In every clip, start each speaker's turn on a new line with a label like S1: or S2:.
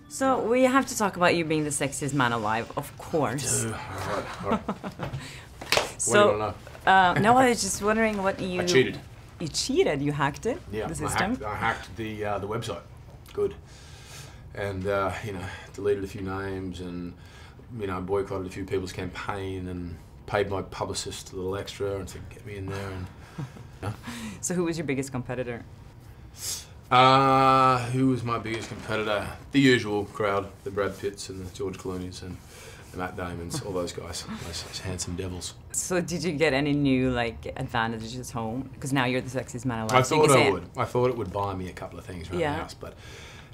S1: So we have to talk about you being the sexiest man alive, of course.
S2: All right.
S1: So,
S2: what do you want
S1: no, I was just wondering what you...
S2: I cheated.
S1: You cheated? You hacked it?
S2: Yeah,
S1: the system?
S2: I hacked the website. Good. And, you know, deleted a few names and, you know, boycotted a few people's campaign and paid my publicist a little extra and said, get me in there. And,
S1: So who was your biggest competitor?
S2: Who was my biggest competitor? The usual crowd, the Brad Pitts and the George Clooney's and the Matt Damons, all those guys, those handsome devils.
S1: So did you get any new, like, advantages home? Because now you're the sexiest man alive.
S2: I
S1: so
S2: thought
S1: you can
S2: I
S1: say
S2: would. I thought it would buy me a couple of things around
S1: Yeah.
S2: the house, but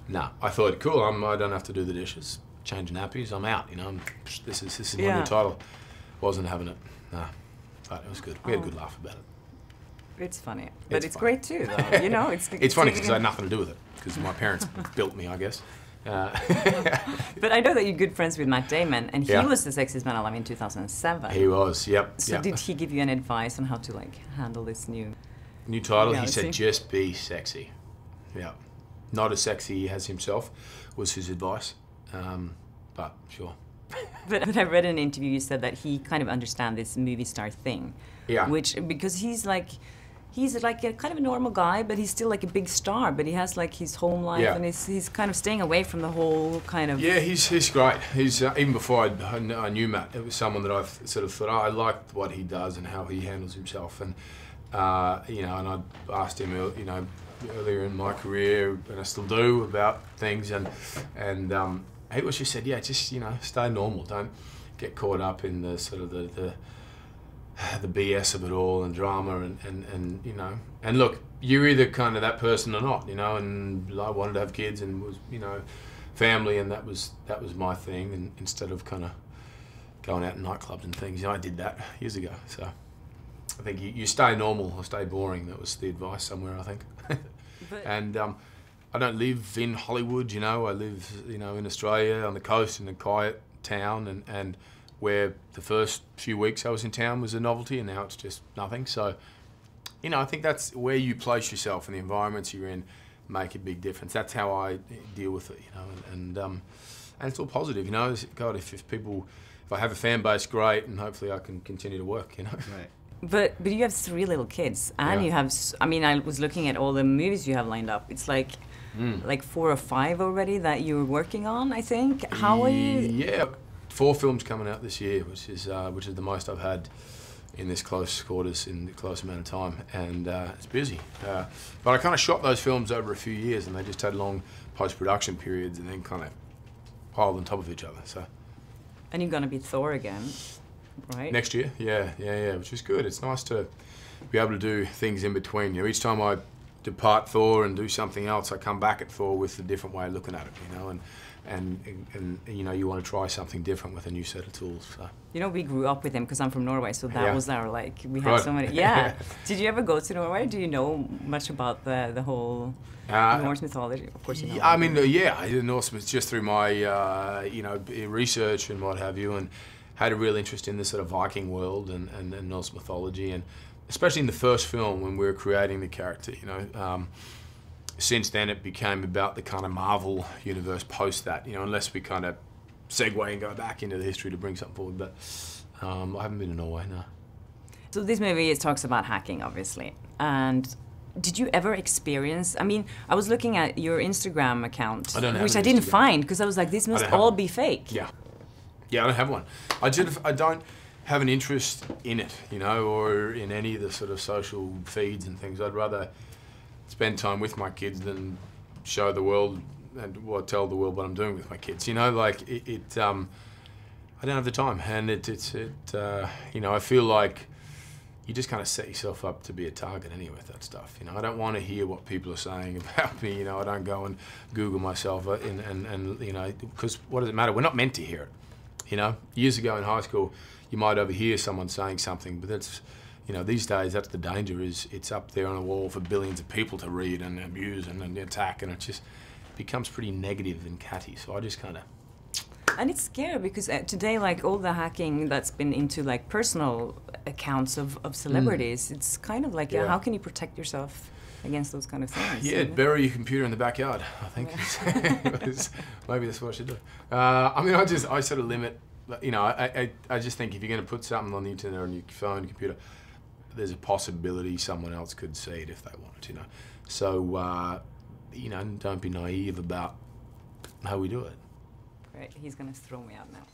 S2: no. I thought, cool, I don't have to do the dishes, change nappies, I'm out, you know. This is my
S1: Yeah.
S2: new title. Wasn't having it, no. But it was good. We had a good laugh about it.
S1: It's funny. But it's
S2: funny.
S1: great too, though. You know,
S2: It's funny because I had nothing to do with it, because my parents built me, I guess.
S1: But I know that you're good friends with Matt Damon, and he
S2: Yeah.
S1: was the sexiest man alive in 2007.
S2: He was, yep.
S1: So
S2: yep.
S1: did he give you any advice on how to, like, handle this new...
S2: New title, he
S1: reality?
S2: said, just be sexy. Yeah. Not as sexy as himself, was his advice. But sure.
S1: But I read in an interview you said that he kind of understands this movie star thing.
S2: Yeah.
S1: Which, because he's like a kind of a normal guy, but he's still like a big star, but he has like his home life
S2: Yeah.
S1: and he's kind of staying away from the whole kind of...
S2: Yeah, he's great. He's even before I knew Matt, it was someone that I sort of thought, oh, I liked what he does and how he handles himself. And, you know, and I asked him, you know, earlier in my career, and I still do, about things. And he always just said, yeah, just, you know, stay normal. Don't get caught up in the sort of the BS of it all and drama and you know, and look, you're either kind of that person or not, you know, and I wanted to have kids and was, you know, family, and that was my thing, and instead of kind of going out in nightclubs and things, you know, I did that years ago. So I think you stay normal or stay boring. That was the advice somewhere, I think. And I don't live in Hollywood, you know, I live, you know, in Australia on the coast in a quiet town, and where the first few weeks I was in town was a novelty, and now it's just nothing. So, you know, I think that's where you place yourself and the environments you're in make a big difference. That's how I deal with it, you know, and it's all positive, you know. God, if I have a fan base, great, and hopefully I can continue to work, you know.
S3: Right.
S1: But you have 3 little kids, and
S2: Yeah.
S1: you have, I mean, I was looking at all the movies you have lined up. It's like 4 or 5 already that you're working on, I think. How are you?
S2: Yeah, 4 films coming out this year, which is the most I've had in this close quarters in the close amount of time, and it's busy. But I kind of shot those films over a few years, and they just had long post-production periods, and then kind of piled on top of each other. So.
S1: And you're gonna be Thor again, right?
S2: Next year, yeah, which is good. It's nice to be able to do things in between. You know, each time I depart Thor and do something else, I come back at Thor with a different way of looking at it, you know, and you know, you want to try something different with a new set of tools. So.
S1: You know, we grew up with him because I'm from Norway, so that
S2: Yeah.
S1: was our, like, we had
S2: Right.
S1: so many, yeah. Did you ever go to Norway? Do you know much about the whole Norse mythology? Of course you know.
S2: I mean, yeah, I did Norse myths just through my, you know, research and what have you, and had a real interest in the sort of Viking world and Norse mythology, and especially in the first film when we were creating the character, you know. Since then, it became about the kind of Marvel universe post that, you know, unless we kind of segue and go back into the history to bring something forward. But I haven't been to Norway, no.
S1: So this movie, it talks about hacking, obviously. And did you ever experience, I mean, I was looking at your Instagram account,
S2: I don't have
S1: which
S2: an
S1: I didn't
S2: Instagram.
S1: find, because I was like, this must
S2: have
S1: all
S2: one.
S1: be fake.
S2: Yeah. Yeah, I don't have one. I don't have an interest in it, you know, or in any of the sort of social feeds and things. I'd rather spend time with my kids than show the world and tell the world what I'm doing with my kids. You know, like I don't have the time, and you know, I feel like you just kind of set yourself up to be a target anyway with that stuff. You know, I don't want to hear what people are saying about me. You know, I don't go and Google myself and you know, because what does it matter? We're not meant to hear it. You know, years ago in high school, you might overhear someone saying something, but that's, you know, these days that's the danger, is it's up there on a wall for billions of people to read and abuse and attack, and it just becomes pretty negative and catty. So I just kind of
S1: And it's scary because today, like all the hacking that's been into like personal accounts of celebrities, it's kind of like, how can you protect yourself against those kind of things?
S2: Yeah, bury your computer in the backyard, I think. Maybe that's what I should do. I mean, I sort of limit, you know, I just think if you're going to put something on the internet or on your phone, computer, there's a possibility someone else could see it if they wanted, you know. So, you know, don't be naive about how we do it.
S1: Great, he's going to throw me out now.